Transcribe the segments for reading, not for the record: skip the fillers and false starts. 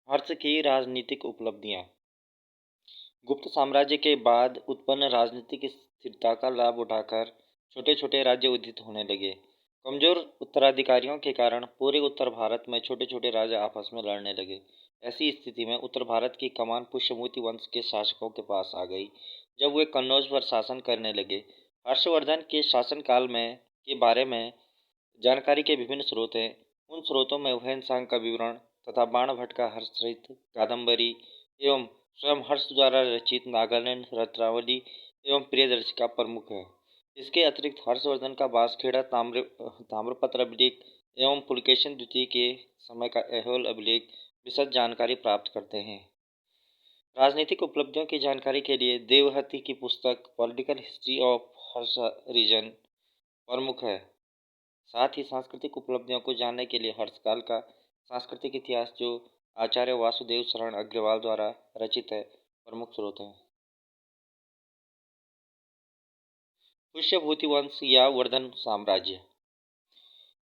हर्ष की राजनीतिक उपलब्धियां। गुप्त साम्राज्य के बाद उत्पन्न राजनीतिक स्थिरता का लाभ उठाकर छोटे छोटे राज्य उदित होने लगे। कमजोर उत्तराधिकारियों के कारण पूरे उत्तर भारत में छोटे छोटे राजा आपस में लड़ने लगे। ऐसी स्थिति में उत्तर भारत की कमान पुष्यभूति वंश के शासकों के पास आ गई। जब वे कन्नौज पर शासन करने लगे, हर्षवर्धन के शासनकाल में के बारे में जानकारी के विभिन्न स्रोत हैं। उन स्रोतों में हुएन का विवरण तथा बाणभट्ट का हर्षचरित कादंबरी एवं स्वयं हर्ष द्वारा रचित नागालैंड रत्नावली एवं प्रियदर्शिका प्रमुख है। इसके अतिरिक्त हर्षवर्धन का बांसखेड़ा ताम्रपत्र अभिलेख एवं पुलकेशिन द्वितीय के समय का ऐहोल अभिलेख विशद जानकारी प्राप्त करते हैं। राजनीतिक उपलब्धियों की जानकारी के लिए देवहति की पुस्तक political history of Harsha region प्रमुख है। साथ ही सांस्कृतिक उपलब्धियों को जानने के लिए हर्षकाल का सांस्कृतिक इतिहास, जो आचार्य वासुदेव शरण अग्रवाल द्वारा रचित है, प्रमुख स्रोत है। पुष्यभूति वंश या वर्धन साम्राज्य।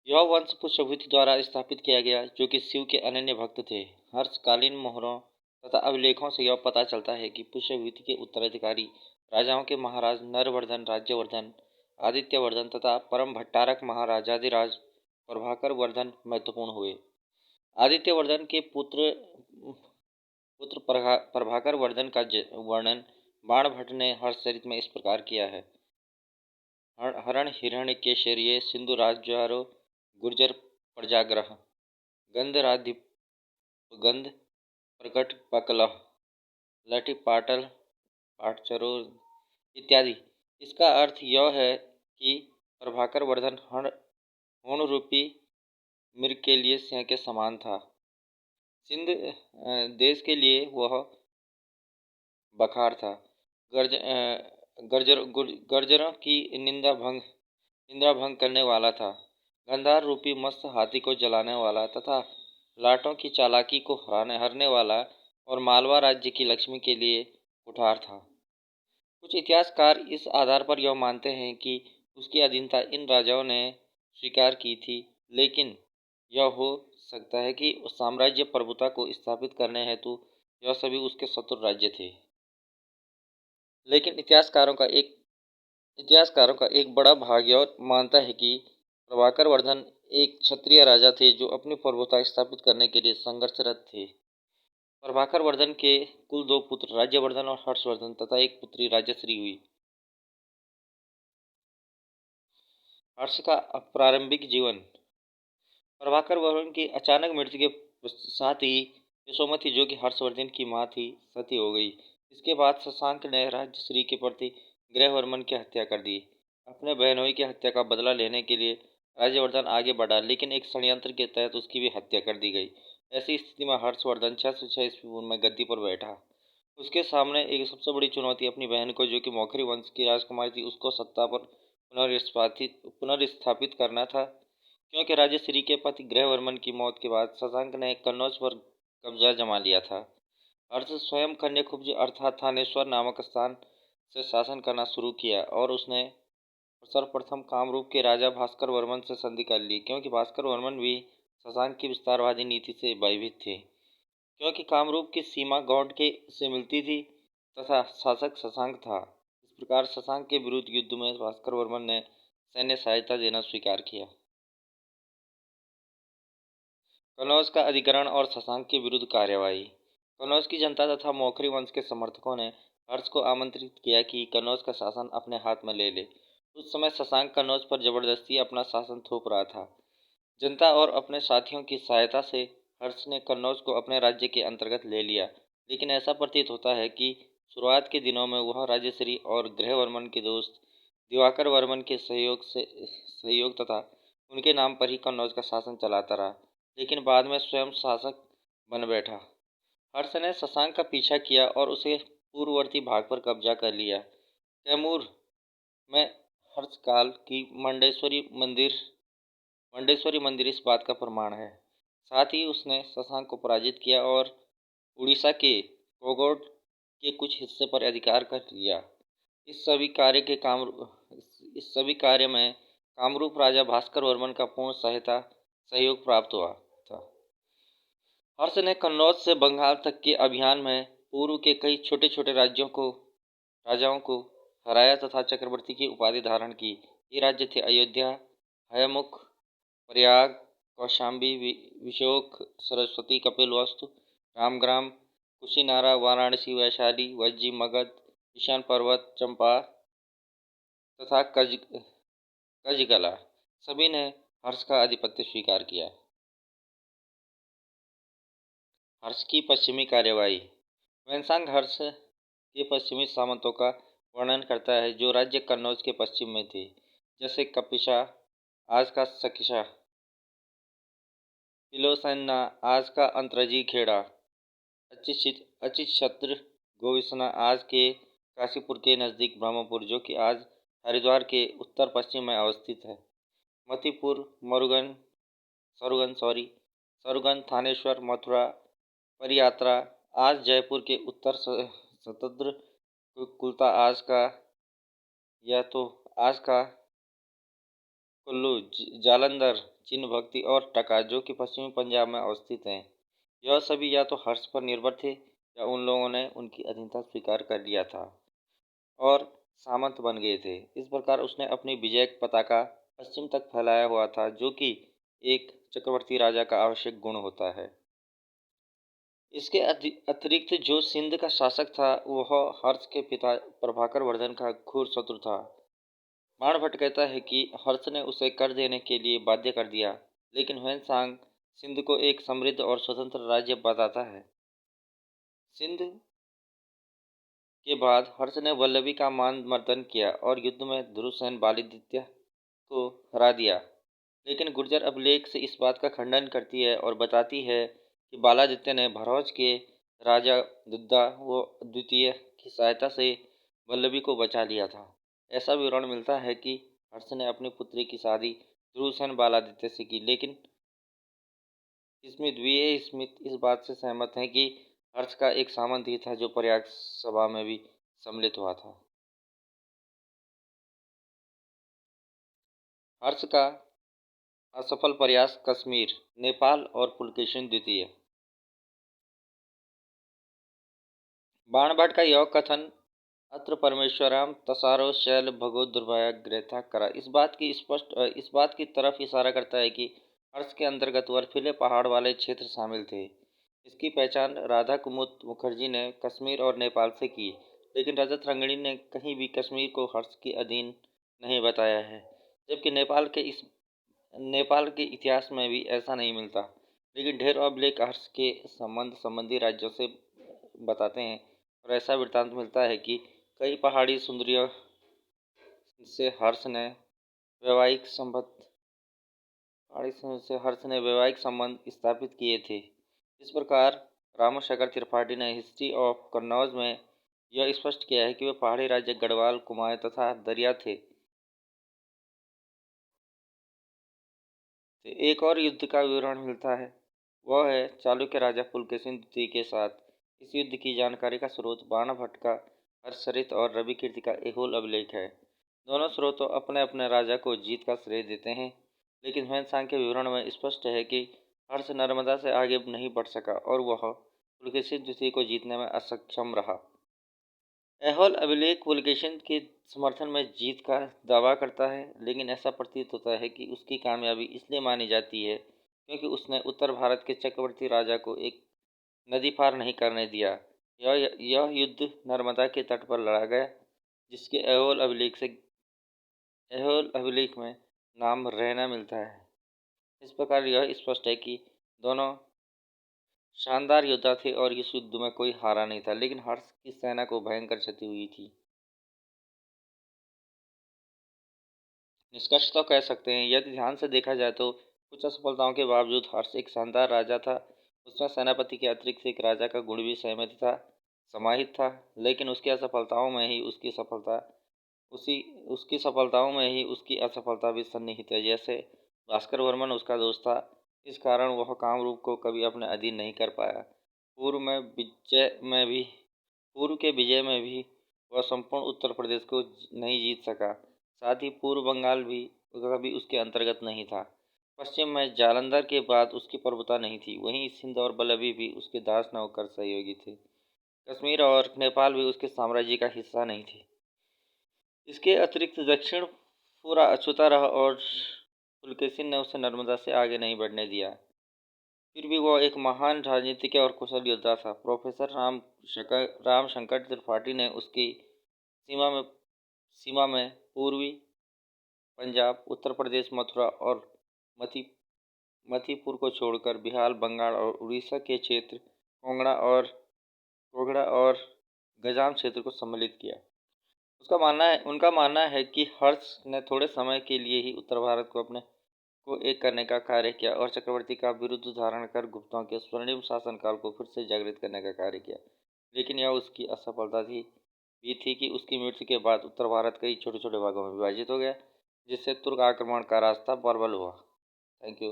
यह वंश पुष्यभूति द्वारा स्थापित किया गया, जो कि शिव के अनन्य भक्त थे। हर्षकालीन मोहरों तथा अभिलेखों से यह पता चलता है कि पुष्यभूति के उत्तराधिकारी राजाओं के महाराज नरवर्धन, राज्यवर्धन, आदित्यवर्धन तथा परम भट्टारक महाराजाधिराज प्रभाकर वर्धन महत्वपूर्ण हुए। आदित्यवर्धन के पुत्र पुत्र प्रभाकर वर्धन का वर्णन बाणभट्ट ने हर्षचरित में इस प्रकार किया है। हरण हिरण्यकेशर्ये सिंधुराज ज्वारो गुर्जर प्रजाग्रह गंधराधिप गंध प्रकट पकलह लठी पाटल पाटचरो इत्यादि। इसका अर्थ यह है कि प्रभाकर वर्धन होण रूपी मृग के लिए सिंह के समान था। सिंध देश के लिए वह बखार था। गर्जरों की निंदा भंग करने वाला था। गंधार रूपी मस्त हाथी को जलाने वाला तथा लाटों की चालाकी को हरने वाला और मालवा राज्य की लक्ष्मी के लिए कुठार था। कुछ इतिहासकार इस आधार पर यह मानते हैं कि उसकी अधीनता इन राजाओं ने स्वीकार की थी, लेकिन यह हो सकता है कि साम्राज्य प्रभुता को स्थापित करने हेतु यह सभी उसके शत्रु राज्य थे। लेकिन इतिहासकारों का एक बड़ा भाग यह मानता है कि प्रभाकर वर्धन एक क्षत्रिय राजा थे, जो अपनी प्रभुता स्थापित करने के लिए संघर्षरत थे। प्रभाकर वर्धन के कुल 2 पुत्र राज्यवर्धन और हर्षवर्धन तथा एक पुत्री राजश्री हुई। हर्ष का प्रारंभिक जीवन। प्रभाकर वर्धन की अचानक मृत्यु के साथ ही यशोमती, जो कि हर्षवर्धन की मां थी, सती हो गई। इसके बाद शशांक ने राजश्री के प्रति ग्रहवर्मन की हत्या कर दी। अपने बहनोई की हत्या का बदला लेने के लिए राज्यवर्धन आगे बढ़ा, लेकिन एक षड्यंत्र के तहत उसकी भी हत्या कर दी गई। ऐसी स्थिति में हर्षवर्धन 606 ईस्वी पूर्व में गद्दी पर बैठा। उसके सामने एक सबसे बड़ी चुनौती अपनी बहन को, जो कि मौखरी वंश की राजकुमारी थी, उसको सत्ता पर पुनर्स्थापित करना था, क्योंकि राजश्री के पति ग्रहवर्मन की मौत के बाद शशांक ने कन्नौज पर कब्जा जमा लिया था। हर्ष स्वयं कन्याकुब्ज अर्थात थानेश्वर नामक स्थान से शासन करना शुरू किया और उसने सर्वप्रथम कामरूप के राजा भास्कर वर्मन से संधि कर ली, क्योंकि भास्कर वर्मन भी शशांक की विस्तारवादी नीति से भयभीत थे। क्योंकि कामरूप की सीमा गौड़ के से मिलती थी तथा शासक शशांक था, इस प्रकार शशांक के विरुद्ध युद्ध में भास्कर वर्मन ने सैन्य सहायता देना स्वीकार किया। कन्नौज का अधिग्रहण और शशांक के विरुद्ध कार्यवाही। कन्नौज की जनता तथा मौखरी वंश के समर्थकों ने हर्ष को आमंत्रित किया कि कन्नौज का शासन अपने हाथ में ले ले। उस समय शशांक कन्नौज पर जबरदस्ती अपना शासन थोप रहा था। जनता और अपने साथियों की सहायता से हर्ष ने कन्नौज को अपने राज्य के अंतर्गत ले लिया, लेकिन ऐसा प्रतीत होता है कि शुरुआत के दिनों में वह राजश्री और ग्रहवर्मन के दोस्त दिवाकर वर्मन के सहयोग तथा उनके नाम पर ही कन्नौज का शासन चलाता रहा, लेकिन बाद में स्वयं शासक बन बैठा। हर्ष ने शशांक का पीछा किया और उसे पूर्ववर्ती भाग पर कब्जा कर लिया। कैमूर में हर्षकाल की मंडेश्वरी मंदिर इस बात का प्रमाण है। साथ ही उसने शशांक को पराजित किया और उड़ीसा के कोगोड के कुछ हिस्से पर अधिकार कर लिया। इस सभी कार्य में कामरूप राजा भास्कर वर्मन का पूर्ण सहयोग प्राप्त हुआ था। हर्ष ने कन्नौज से बंगाल तक के अभियान में पूर्व के कई छोटे छोटे राजाओं को हराया तथा चक्रवर्ती की उपाधि धारण की। ये राज्य थे अयोध्या, हयमुख, प्रयाग, कौशाम्बी, विशोक, सरस्वती, कपिलवस्तु, रामग्राम, कुशीनारा, वाराणसी, वैशाली, वज्जी, मगध, ईशान पर्वत, चंपा तथा कजगला। सभी ने हर्ष का आधिपत्य स्वीकार किया। हर्ष की पश्चिमी कार्यवाही। वैनसांग हर्ष के पश्चिमी सामंतों का वर्णन करता है जो राज्य कन्नौज के पश्चिम में थे, जैसे कपिशा, आज का सकिशा, पिलोसन्ना, आज का अंतरजी खेड़ा, अचिछत्र, गोविसना, आज के काशीपुर के नज़दीक ब्रह्मपुर, जो कि आज हरिद्वार के उत्तर पश्चिम में अवस्थित है, मतिपुर, सरुगन, थानेश्वर, मथुरा, परियात्रा, आज जयपुर के उत्तर सतद्र, कुलता, आज का कुल्लू, जालंधर, चिन्ह भक्ति और टका, जो कि पश्चिमी पंजाब में अवस्थित हैं। यह सभी या तो हर्ष पर निर्भर थे या उन लोगों ने उनकी अधीनता स्वीकार कर लिया था और सामंत बन गए थे। इस प्रकार उसने अपनी विजय पताका पश्चिम तक फैलाया हुआ था, जो कि एक चक्रवर्ती राजा का आवश्यक गुण होता है। इसके अतिरिक्त जो सिंध का शासक था वह हर्ष के पिता प्रभाकर वर्धन का घोर शत्रु था। बाणभट्ट कहता है कि हर्ष ने उसे कर देने के लिए बाध्य कर दिया, लेकिन ह्वेनसांग सिंध को एक समृद्ध और स्वतंत्र राज्य बताता है। सिंध के बाद हर्ष ने वल्लभी का मान मर्दन किया और युद्ध में धुरूसेन बालीदित्य को हरा दिया, लेकिन गुर्जर अभिलेख से इस बात का खंडन करती है और बताती है कि बालादित्य ने भरौज के राजा दुद्दा व द्वितीय की सहायता से वल्लभी को बचा लिया था। ऐसा विवरण मिलता है कि हर्ष ने अपनी पुत्री की शादी धुरूसेन बालादित्य से की, लेकिन स्मिथ इस बात से सहमत हैं कि हर्ष का एक सामंत ही था जो प्रयाग सभा में भी सम्मिलित हुआ था। हर्ष का असफल प्रयास कश्मीर, नेपाल और पुलकेशिन द्वितीय। बाणभट्ट का यह कथन अत्र परमेश्वराम तसारो शैल भगो दुर्भाग्यथा करा इस बात की तरफ इशारा करता है कि हर्ष के अंतर्गत बर्फीले पहाड़ वाले क्षेत्र शामिल थे। इसकी पहचान राधा कुमुद मुखर्जी ने कश्मीर और नेपाल से की, लेकिन रजत रंगड़ी ने कहीं भी कश्मीर को हर्ष के अधीन नहीं बताया है, जबकि नेपाल के इतिहास में भी ऐसा नहीं मिलता। लेकिन ढेर अभिलेख हर्ष के संबंधी राज्यों से बताते हैं और ऐसा वृत्तांत मिलता है कि कई पहाड़ी सुंदरियों से हर्ष ने वैवाहिक वैवाहिक संबंध स्थापित किए थे। इस प्रकार रामशेखर त्रिपाठी ने हिस्ट्री ऑफ कन्नौज में यह स्पष्ट किया है कि वे पहाड़ी राज्य गढ़वाल, कुमाऊं तथा दरिया थे। एक और युद्ध का विवरण मिलता है, वह है चालुक्य राजा पुलकेशिन द्वितीय के साथ। इस युद्ध की जानकारी का स्रोत बाणभट्ट का हर्षचरित और रविकीर्ति का ऐहोल अभिलेख है। दोनों स्रोतों अपने अपने राजा को जीत का श्रेय देते हैं, लेकिन ह्वेनसांग के विवरण में स्पष्ट है कि हर्ष नर्मदा से आगे नहीं बढ़ सका और वह पुलकेशिन द्वितीय को जीतने में असक्षम रहा। ऐहोल अभिलेख पुलकेशिन के समर्थन में जीत का दावा करता है, लेकिन ऐसा प्रतीत होता है कि उसकी कामयाबी इसलिए मानी जाती है क्योंकि उसने उत्तर भारत के चक्रवर्ती राजा को एक नदी पार नहीं करने दिया। यह युद्ध नर्मदा के तट पर लड़ा गया, जिसके ऐहोल अभिलेख में नाम रहना मिलता है। इस प्रकार यह स्पष्ट है कि दोनों शानदार योद्धा थे और इस युद्ध में कोई हारा नहीं था, लेकिन हर्ष की सेना को भयंकर क्षति हुई थी। निष्कर्ष तो कह सकते हैं, यदि ध्यान से देखा जाए तो कुछ असफलताओं के बावजूद हर्ष एक शानदार राजा था। उसमें सेनापति के अतिरिक्त एक राजा का गुण भी समाहित था, लेकिन उसकी सफलताओं में ही उसकी असफलता भी सन्निहित है। जैसे भास्कर वर्मन उसका दोस्त था, इस कारण वह कामरूप को कभी अपने अधीन नहीं कर पाया। पूर्व के विजय में भी वह संपूर्ण उत्तर प्रदेश को नहीं जीत सका। साथ ही पूर्व बंगाल भी कभी उसके अंतर्गत नहीं था। पश्चिम में जालंधर के बाद उसकी प्रभुता नहीं थी। वहीं सिंध और बल्लभी भी उसके दास न होकर सहयोगी थे। कश्मीर और नेपाल भी उसके साम्राज्य का हिस्सा नहीं थे। इसके अतिरिक्त दक्षिण पूरा अछूता रहा और पुलकेशिन ने उसे नर्मदा से आगे नहीं बढ़ने दिया। फिर भी वह एक महान राजनीतिज्ञ और कुशल योद्धा था। प्रोफेसर राम शंकर त्रिपाठी ने उसकी सीमा में सीमा में पूर्वी पंजाब, उत्तर प्रदेश, मथुरा और मथी मथुपुर को छोड़कर बिहार, बंगाल और उड़ीसा के क्षेत्र, कोगड़ा और गजाम क्षेत्र को सम्मिलित किया। उनका मानना है कि हर्ष ने थोड़े समय के लिए ही उत्तर भारत को एक करने का कार्य किया और चक्रवर्ती का विरुद्ध धारण कर गुप्तों के स्वर्णिम शासनकाल को फिर से जागृत करने का कार्य किया। लेकिन यह उसकी असफलता थी कि उसकी मृत्यु के बाद उत्तर भारत कई छोटे छोटे भागों में विभाजित हो गया, जिससे तुर्क आक्रमण का रास्ता प्रबल हुआ। Thank you.